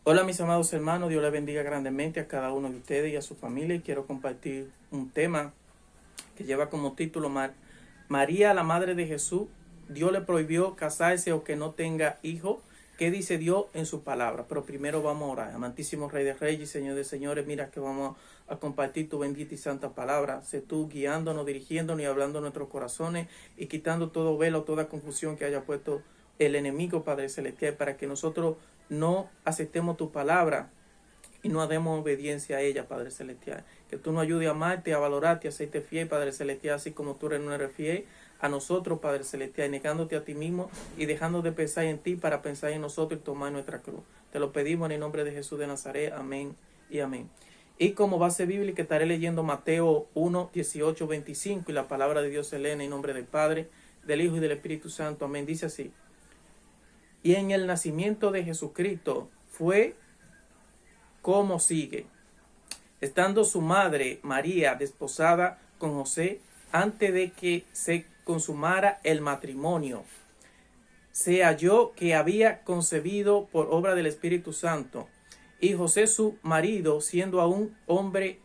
Hola mis amados hermanos, Dios les bendiga grandemente a cada uno de ustedes y a su familia, y quiero compartir un tema que lleva como título María, la madre de Jesús. Dios le prohibió casarse o que no tenga hijo. ¿Qué dice Dios en su palabra? Pero primero vamos a orar. Amantísimo Rey de Reyes y Señor de Señores, mira que vamos a compartir tu bendita y santa palabra. Sé tú guiándonos, dirigiéndonos y hablando en nuestros corazones y quitando todo velo, toda confusión que haya puesto el enemigo, Padre Celestial, para que nosotros no aceptemos tu palabra y no demos obediencia a ella, Padre Celestial. Que tú nos ayudes a amarte, a valorarte, a hacerte fiel, Padre Celestial, así como tú no eres fiel a nosotros, Padre Celestial, negándote a ti mismo y dejando de pensar en ti para pensar en nosotros y tomar nuestra cruz. Te lo pedimos en el nombre de Jesús de Nazaret. Amén y amén. Y como base bíblica estaré leyendo Mateo 1, 18, 25, y la palabra de Dios se lee en el nombre del Padre, del Hijo y del Espíritu Santo. Amén. Dice así: y en el nacimiento de Jesucristo fue como sigue. Estando su madre María desposada con José, antes de que se consumara el matrimonio, se halló que había concebido por obra del Espíritu Santo. Y José su marido, siendo aún hombre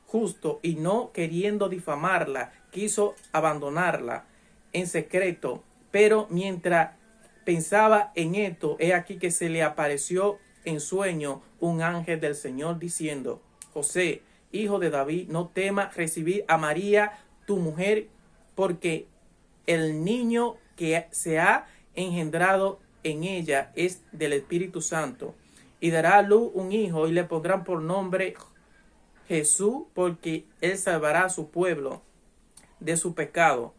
justo y no queriendo difamarla, quiso abandonarla en secreto. Pero mientras pensaba en esto, he aquí que se le apareció en sueño un ángel del Señor diciendo: José, hijo de David, no temas recibir a María tu mujer, porque el niño que se ha engendrado en ella es del Espíritu Santo, y dará a luz un hijo y le pondrán por nombre Jesús, porque él salvará a su pueblo de su pecado.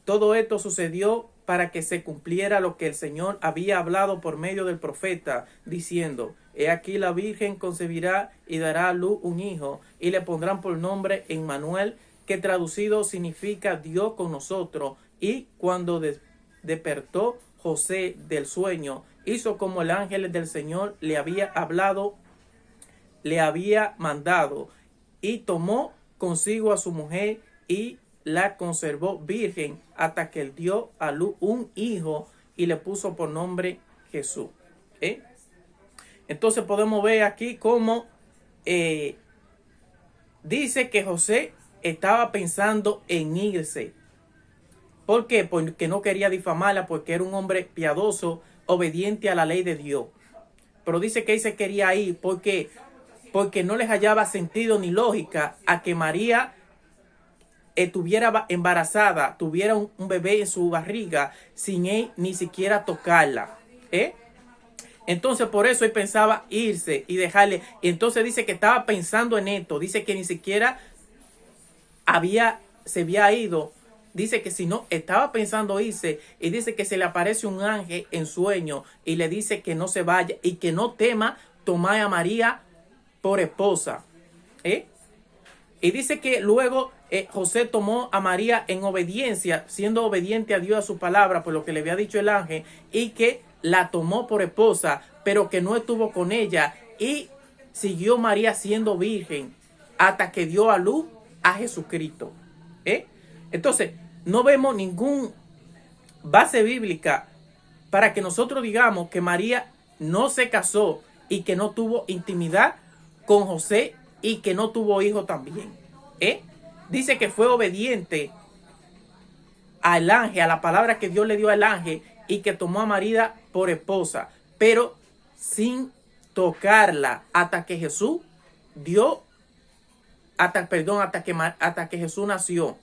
Todo esto sucedió para que se cumpliera lo que el Señor había hablado por medio del profeta, diciendo: he aquí la Virgen concebirá y dará a luz un hijo, y le pondrán por nombre Emmanuel, que traducido significa Dios con nosotros. Y cuando despertó José del sueño, hizo como el ángel del Señor le había hablado, le había mandado, y tomó consigo a su mujer y la conservó virgen hasta que él dio a luz un hijo y le puso por nombre Jesús. Entonces podemos ver aquí cómo dice que José estaba pensando en irse. ¿Por qué? Porque no quería difamarla, porque era un hombre piadoso, obediente a la ley de Dios. Pero dice que él se quería ir porque no les hallaba sentido ni lógica a que María estuviera embarazada, tuviera un bebé en su barriga sin él ni siquiera tocarla. Entonces por eso él pensaba irse y dejarle. Y entonces dice que estaba pensando en esto. Dice que ni siquiera se había ido. Dice que si no, estaba pensando irse, y dice que se le aparece un ángel en sueño y le dice que no se vaya y que no tema tomar a María por esposa. Y dice que luego José tomó a María en obediencia, siendo obediente a Dios, a su palabra, por lo que le había dicho el ángel, y que la tomó por esposa, pero que no estuvo con ella, y siguió María siendo virgen hasta que dio a luz a Jesucristo. Entonces, no vemos ningún base bíblica para que nosotros digamos que María no se casó y que no tuvo intimidad con José y que no tuvo hijo también. Dice que fue obediente al ángel, a la palabra que Dios le dio al ángel, y que tomó a María por esposa, pero sin tocarla hasta que Jesús dio, hasta que Jesús nació.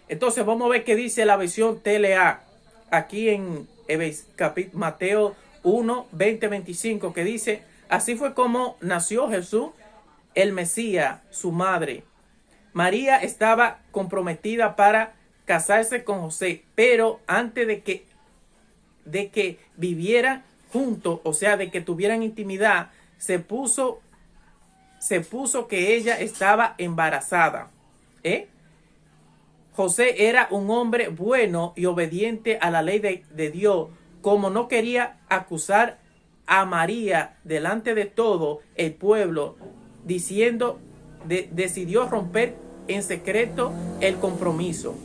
Entonces vamos a ver qué dice la versión TLA aquí en Mateo 1, 20, 25, que dice: así fue como nació Jesús, el Mesías, su madre. María estaba comprometida para casarse con José, pero antes de que vivieran juntos, o sea, de que tuvieran intimidad, se puso que ella estaba embarazada. José era un hombre bueno y obediente a la ley de Dios. Como no quería acusar a María delante de todo el pueblo, decidió romper en secreto el compromiso.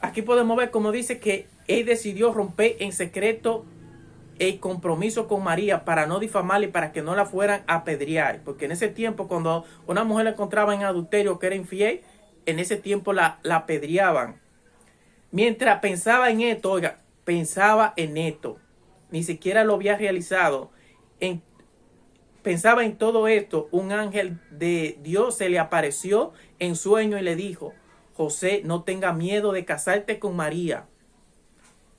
Aquí podemos ver cómo dice que él decidió romper en secreto el compromiso con María para no difamarla y para que no la fueran a apedrear. Porque en ese tiempo, cuando una mujer la encontraba en adulterio que era infiel, en ese tiempo la apedreaban. Mientras pensaba en esto, oiga, pensaba en esto. Ni siquiera lo había realizado. Pensaba en todo esto. Un ángel de Dios se le apareció en sueño y le dijo: José, no tenga miedo de casarte con María.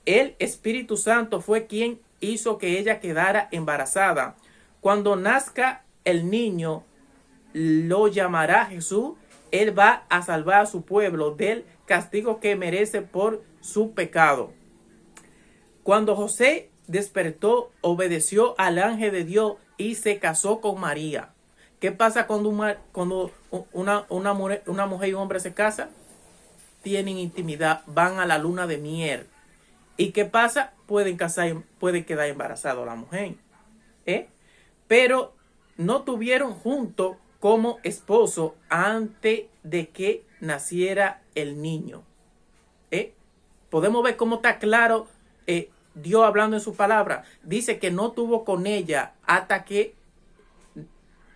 El Espíritu Santo fue quien hizo que ella quedara embarazada. Cuando nazca el niño, lo llamará Jesús. Él va a salvar a su pueblo del castigo que merece por su pecado. Cuando José despertó, obedeció al ángel de Dios y se casó con María. ¿Qué pasa cuando una mujer y un hombre se casan? Tienen intimidad, van a la luna de miel. ¿Y qué pasa? Puede quedar embarazada la mujer. Pero no tuvieron juntos como esposo antes de que naciera el niño. Podemos ver cómo está claro Dios hablando en su palabra. Dice que no tuvo con ella hasta que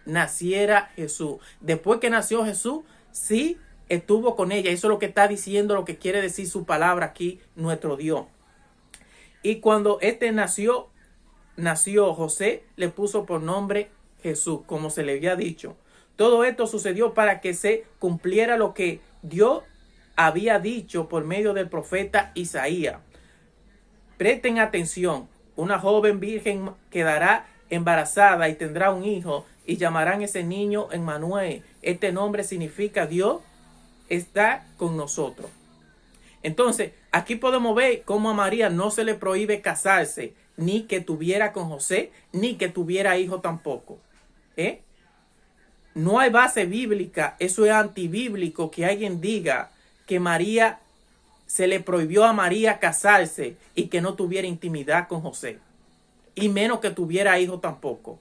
naciera Jesús. Después que nació Jesús, sí estuvo con ella. Eso es lo que está diciendo, lo que quiere decir su palabra aquí, nuestro Dios. Y cuando nació José, le puso por nombre Jesús, como se le había dicho. Todo esto sucedió para que se cumpliera lo que Dios había dicho por medio del profeta Isaías. Presten atención, una joven virgen quedará embarazada y tendrá un hijo y llamarán ese niño Emmanuel. Este nombre significa Dios está con nosotros. Entonces, aquí podemos ver cómo a María no se le prohíbe casarse, ni que tuviera con José, ni que tuviera hijo tampoco. No hay base bíblica, eso es antibíblico, que alguien diga que María se le prohibió a María casarse y que no tuviera intimidad con José, y menos que tuviera hijo tampoco.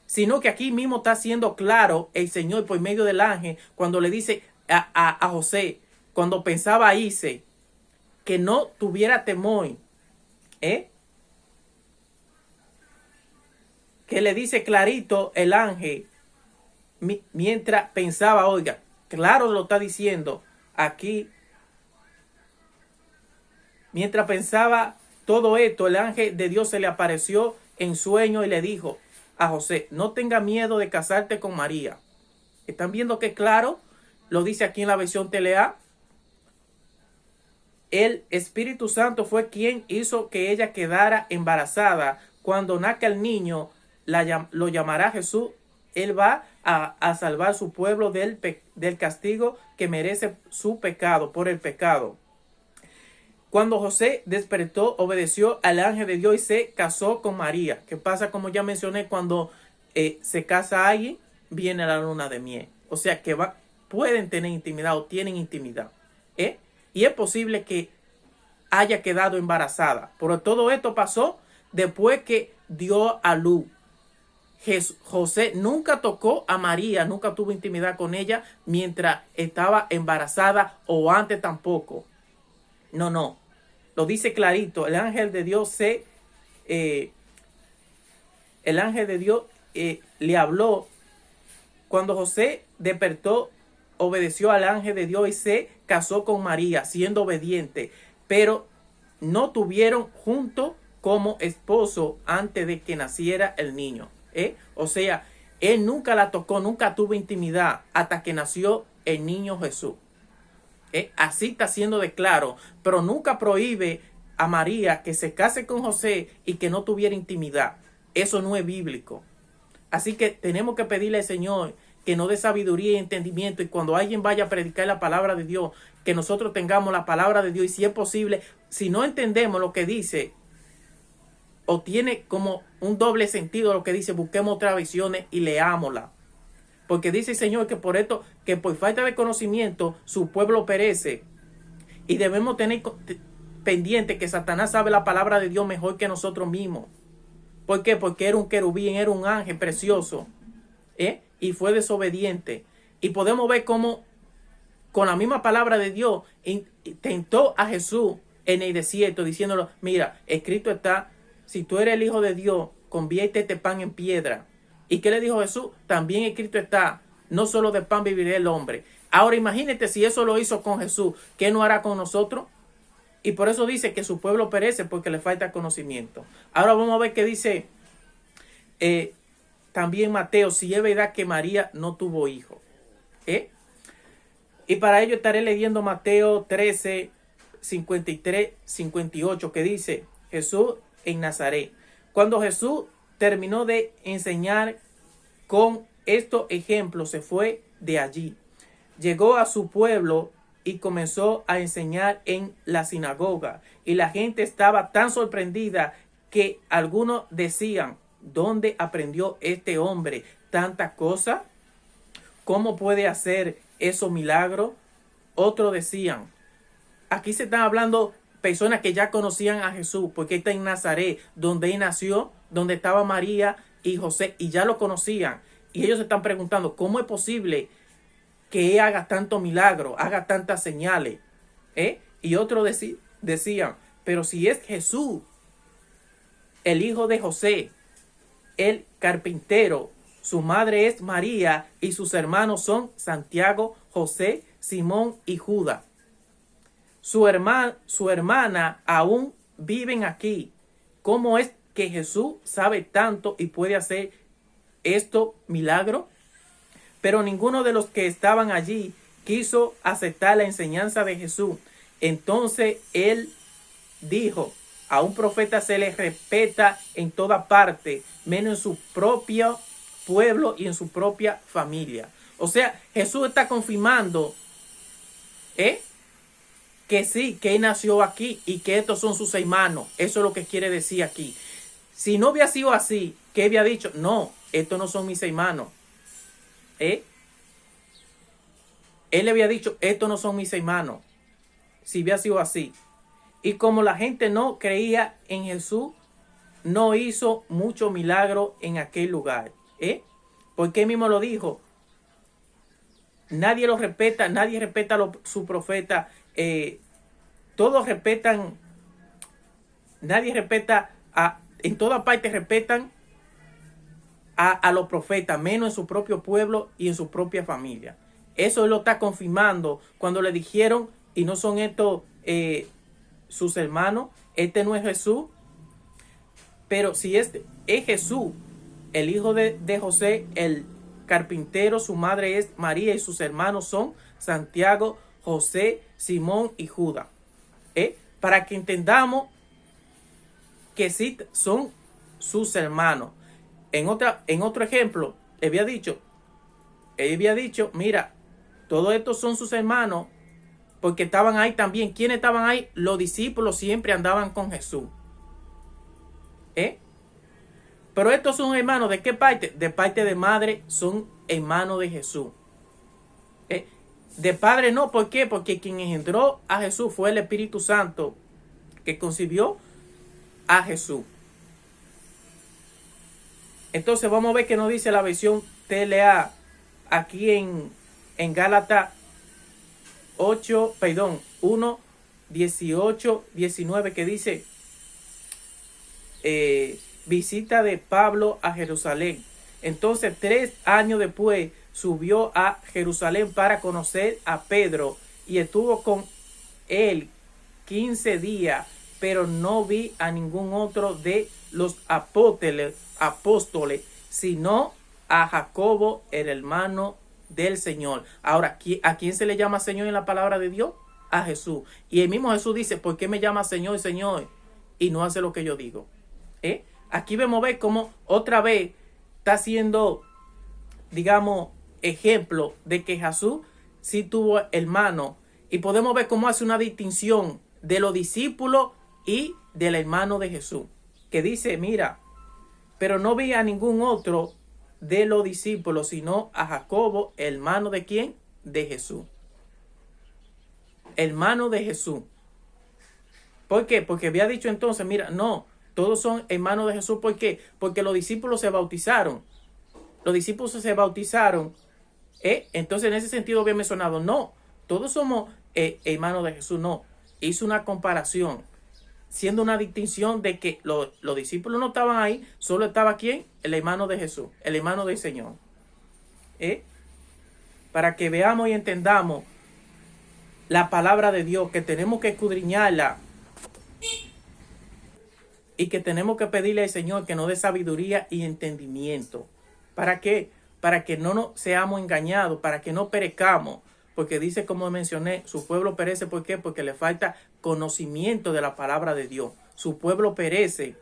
Sino que aquí mismo está siendo claro el Señor por medio del ángel cuando le dice a José, cuando pensaba irse, que no tuviera temor. Que le dice clarito el ángel mientras pensaba, oiga, claro lo está diciendo aquí. Mientras pensaba todo esto, el ángel de Dios se le apareció en sueño y le dijo a José: no tenga miedo de casarte con María. ¿Están viendo que claro? Lo dice aquí en la versión TLA. El Espíritu Santo fue quien hizo que ella quedara embarazada. Cuando nazca el niño, lo llamará Jesús. Él va a salvar a su pueblo del castigo que merece su pecado, por el pecado. Cuando José despertó, obedeció al ángel de Dios y se casó con María. ¿Qué pasa? Como ya mencioné, cuando se casa alguien, viene la luna de miel. O sea que pueden tener intimidad o tienen intimidad. Y es posible que haya quedado embarazada. Pero todo esto pasó después que dio a luz. José nunca tocó a María, nunca tuvo intimidad con ella mientras estaba embarazada o antes tampoco. No. Lo dice clarito. El ángel de Dios le habló. Cuando José despertó, obedeció al ángel de Dios y se casó con María, siendo obediente. Pero no tuvieron juntos como esposo antes de que naciera el niño. O sea, él nunca la tocó, nunca tuvo intimidad hasta que nació el niño Jesús. Así está siendo de claro, pero nunca prohíbe a María que se case con José y que no tuviera intimidad. Eso no es bíblico. Así que tenemos que pedirle al Señor que nos dé sabiduría y entendimiento, y cuando alguien vaya a predicar la palabra de Dios, que nosotros tengamos la palabra de Dios, y si es posible, si no entendemos lo que dice o tiene como un doble sentido lo que dice, busquemos otras visiones y leámosla. Porque dice el Señor que por esto, que por falta de conocimiento, su pueblo perece. Y debemos tener pendiente que Satanás sabe la palabra de Dios mejor que nosotros mismos. ¿Por qué? Porque era un querubín, era un ángel precioso. Y fue desobediente. Y podemos ver cómo con la misma palabra de Dios tentó a Jesús en el desierto, diciéndolo: mira, escrito está, si tú eres el Hijo de Dios, convierte este pan en piedra. ¿Y qué le dijo Jesús? También escrito está, no solo de pan vivirá el hombre. Ahora imagínate si eso lo hizo con Jesús, ¿qué no hará con nosotros? Y por eso dice que su pueblo perece porque le falta conocimiento. Ahora vamos a ver qué dice también Mateo, si es verdad que María no tuvo hijo. Y para ello estaré leyendo Mateo 13, 53, 58, que dice, Jesús en Nazaret. Cuando Jesús terminó de enseñar con estos ejemplos, se fue de allí. Llegó a su pueblo y comenzó a enseñar en la sinagoga. Y la gente estaba tan sorprendida que algunos decían, ¿dónde aprendió este hombre tantas cosas? ¿Cómo puede hacer esos milagros? Otros decían, aquí se están hablando personas que ya conocían a Jesús, porque está en Nazaret, donde él nació, donde estaba María y José, y ya lo conocían. Y ellos se están preguntando, ¿cómo es posible que él haga tanto milagro, haga tantas señales? Y otros decían, pero si es Jesús, el hijo de José, el carpintero, su madre es María y sus hermanos son Santiago, José, Simón y Judas. Su hermana aún viven aquí. ¿Cómo es que Jesús sabe tanto y puede hacer esto milagro? Pero ninguno de los que estaban allí quiso aceptar la enseñanza de Jesús. Entonces él dijo, a un profeta se le respeta en toda parte, menos en su propio pueblo y en su propia familia. O sea, Jesús está confirmando que sí, que él nació aquí y que estos son sus hermanos. Eso es lo que quiere decir aquí. Si no hubiera sido así, ¿qué había dicho? No, estos no son mis hermanos. Él le había dicho, estos no son mis hermanos. Si hubiera sido así. Y como la gente no creía en Jesús, no hizo mucho milagro en aquel lugar. Porque él mismo lo dijo. Nadie lo respeta, nadie respeta a su profeta. Todos respetan, nadie respeta, en toda parte respetan a los profetas, menos en su propio pueblo y en su propia familia. Eso él lo está confirmando cuando le dijeron, y no son estos sus hermanos, este no es Jesús. Pero si este es Jesús, el hijo de José, el carpintero, su madre es María y sus hermanos son Santiago, José, Simón y Judas. Para que entendamos que sí son sus hermanos. En otro ejemplo, él había dicho, mira, todos estos son sus hermanos porque estaban ahí también. ¿Quiénes estaban ahí? Los discípulos siempre andaban con Jesús. Pero estos son hermanos, ¿de qué parte? De parte de madre son hermanos de Jesús. De padre no, ¿por qué? Porque quien engendró a Jesús fue el Espíritu Santo que concibió a Jesús. Entonces vamos a ver qué nos dice la versión TLA aquí en Gálatas 1, 18, 19, que dice visita de Pablo a Jerusalén. Entonces 3 años después subió a Jerusalén para conocer a Pedro y estuvo con él 15 días, pero no vi a ningún otro de los apóstoles, sino a Jacobo, el hermano del Señor. Ahora, ¿a quién se le llama Señor en la palabra de Dios? A Jesús. Y el mismo Jesús dice, ¿por qué me llama Señor, Señor? Y no hace lo que yo digo. Aquí vemos ver cómo otra vez está siendo, digamos, ejemplo de que Jesús sí tuvo hermano. Y podemos ver cómo hace una distinción de los discípulos y del hermano de Jesús. Que dice, mira, pero no vi a ningún otro de los discípulos, sino a Jacobo, hermano de ¿quién? De Jesús. Hermano de Jesús. ¿Por qué? Porque había dicho entonces, mira, no, todos son hermanos de Jesús. ¿Por qué? Porque los discípulos se bautizaron. Los discípulos se bautizaron. Entonces en ese sentido había mencionado, no, todos somos hermanos de Jesús. No, hizo una comparación. siendo una distinción de que los discípulos no estaban ahí, solo estaba ¿quién? El hermano de Jesús, el hermano del Señor. Para que veamos y entendamos la palabra de Dios, que tenemos que escudriñarla y que tenemos que pedirle al Señor que nos dé sabiduría y entendimiento. ¿Para qué? Para que no nos seamos engañados, para que no perezcamos. Porque dice, como mencioné, su pueblo perece. ¿Por qué? Porque le falta conocimiento de la palabra de Dios. Su pueblo perece.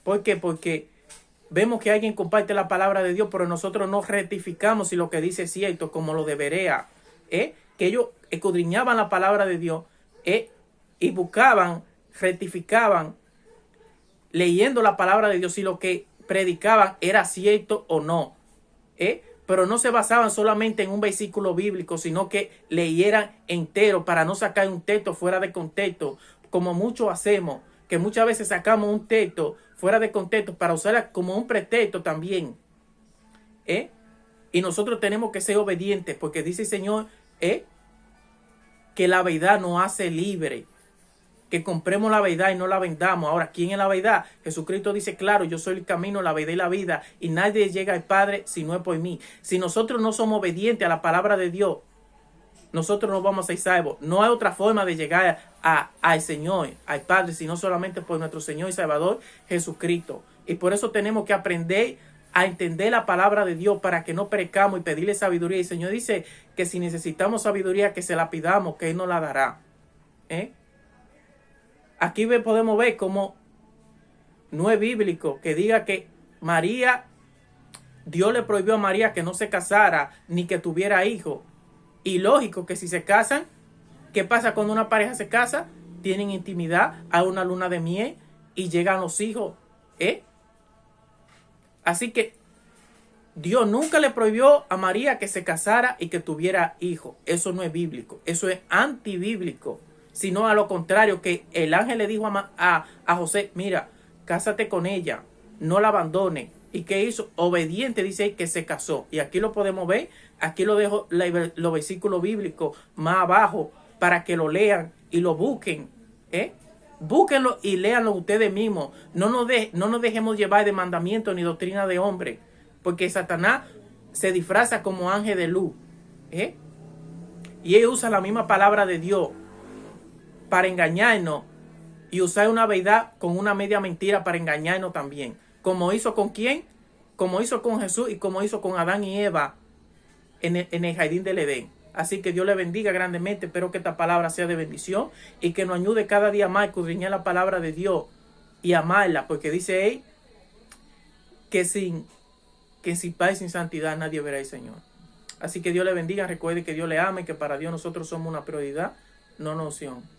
¿Por qué? Porque vemos que alguien comparte la palabra de Dios, pero nosotros no rectificamos si lo que dice es cierto, como lo de Berea. Que ellos escudriñaban la palabra de Dios y buscaban, rectificaban, leyendo la palabra de Dios, si lo que predicaban era cierto o no. Pero no se basaban solamente en un versículo bíblico, sino que leyeran entero para no sacar un texto fuera de contexto, como muchos hacemos, que muchas veces sacamos un texto fuera de contexto para usarla como un pretexto también. Y nosotros tenemos que ser obedientes, porque dice el Señor que la verdad nos hace libre, que compremos la verdad y no la vendamos. Ahora, ¿quién es la verdad? Jesucristo dice, claro, yo soy el camino, la verdad y la vida, y nadie llega al Padre si no es por mí. Si nosotros no somos obedientes a la palabra de Dios, nosotros no vamos a ser salvos. No hay otra forma de llegar al Señor, al Padre, sino solamente por nuestro Señor y Salvador Jesucristo. Y por eso tenemos que aprender a entender la palabra de Dios para que no perezcamos y pedirle sabiduría. Y el Señor dice que si necesitamos sabiduría, que se la pidamos, que Él nos la dará. Aquí podemos ver cómo no es bíblico que diga que María, Dios le prohibió a María que no se casara ni que tuviera hijos. Y lógico que si se casan, ¿qué pasa cuando una pareja se casa? Tienen intimidad, hay una luna de miel y llegan los hijos. Así que Dios nunca le prohibió a María que se casara y que tuviera hijos. Eso no es bíblico, eso es antibíblico. Sino a lo contrario, que el ángel le dijo a José, mira, cásate con ella, no la abandone. ¿Y qué hizo? Obediente, dice que se casó. Y aquí lo podemos ver, aquí lo dejo los versículos bíblicos más abajo para que lo lean y lo busquen. Búsquenlo y léanlo ustedes mismos. No nos dejemos llevar de mandamiento ni doctrina de hombre, porque Satanás se disfraza como ángel de luz. Y él usa la misma palabra de Dios para engañarnos y usar una verdad con una media mentira para engañarnos también. Como hizo con quién, como hizo con Jesús y como hizo con Adán y Eva en el jardín del Edén. Así que Dios le bendiga grandemente. Espero que esta palabra sea de bendición y que nos ayude cada día más a escudriñar la palabra de Dios y amarla, porque dice él que sin paz y sin santidad nadie verá al Señor. Así que Dios le bendiga. Recuerde que Dios le ama y que para Dios nosotros somos una prioridad, no una opción.